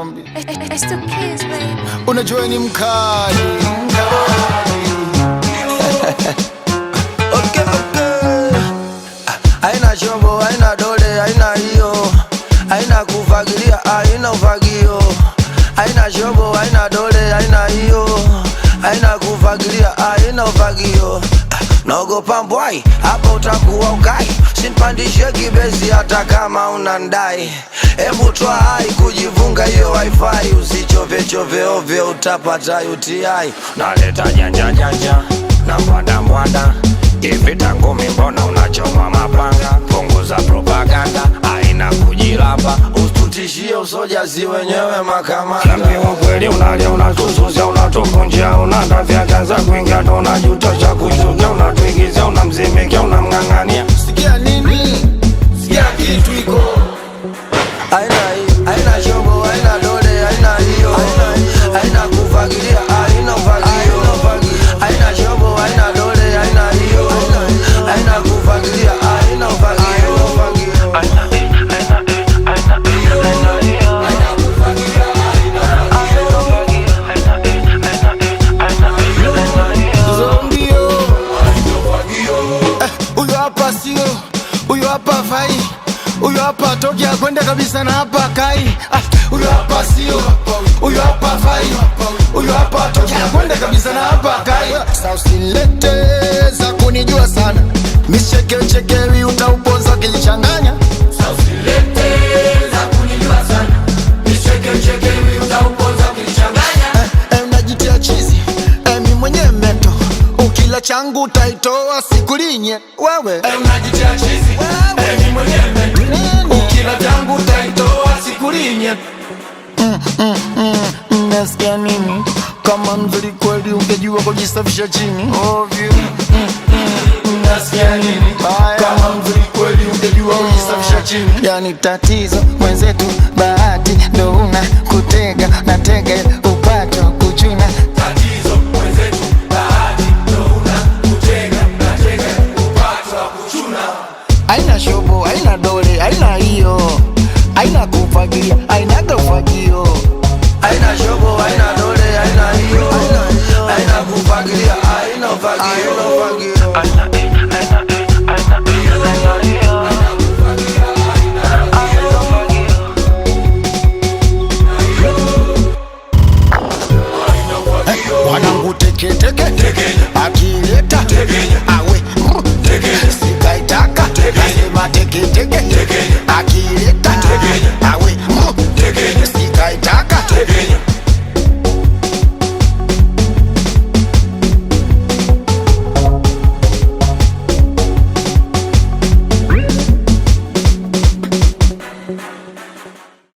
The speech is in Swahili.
zombi. It's the kids, baby. Unajua ni mkali. Okay. Haina chombo, haina dole, haina hiyo. Haina kufagilia, haina ufagio. Haina chombo, haina dole, haina hiyo. Haina kufagilia, haina ufagio. Naogopa mbwai, hapa utakuwa ukai. Sinpandishe kibezi hata kama unandai. Hebu toa hai kujivunga hiyo wifi. Usichove ovyo utapata UTI. Naleta janja na mbwanda Kivita ngumi mbona unachoma mapanga. Punguza propaganda, haina kujilamba. Usitutishie usojazi wenyewe makamanda. Kiambiwa kweli unalia unatususia unatukunjia. Unatafia kanza kuingia ndo unajuta cha kuchukia. Unatuigizia unamzimikia unamng'ang'ania. Sikia nini? Sikia kitu iko. Haina chombo, haina dole, haina hiyo. Haina kufagilia, haina ufagio. Haina chombo, haina dole, haina hiyo. Haina kufagilia, haina ufagio. Zombio. Uyo hapa sio, uyo hapa fai. Uyo hapa toki ya kwenda kabisa na hapa kai. Uyo hapa sio, uyo hapa fai. Uyo hapa toki ya kwenda kabisa na hapa kai. Sasa usilete za kunijua sana. Michekewi utauponza kilichanganya. Sasa usilete za kunijua sana. Michekewi utauponza kilichanganya. Unajitia chizi, mimi mwenye meto. Ukila changu utaitoa sikulinye wewe. Unajitia chizi, mimi mwenye meto. Ukila changu utaitoa sikulinye. Nasikia nini? Kama mzuri kweli ungejua kujisafisha chini. Ovyo. Nasikia nini? Kama mzuri kweli ungejua kujisafisha chini. Yani tatizo mwenzetu bahati ndo una kutega na tega upato kuchuna. Tatizo mwenzetu bahati ndo una kutega na tega upato kuchuna. Haina shobo, haina dole, haina hiyo. Haina kufagilia,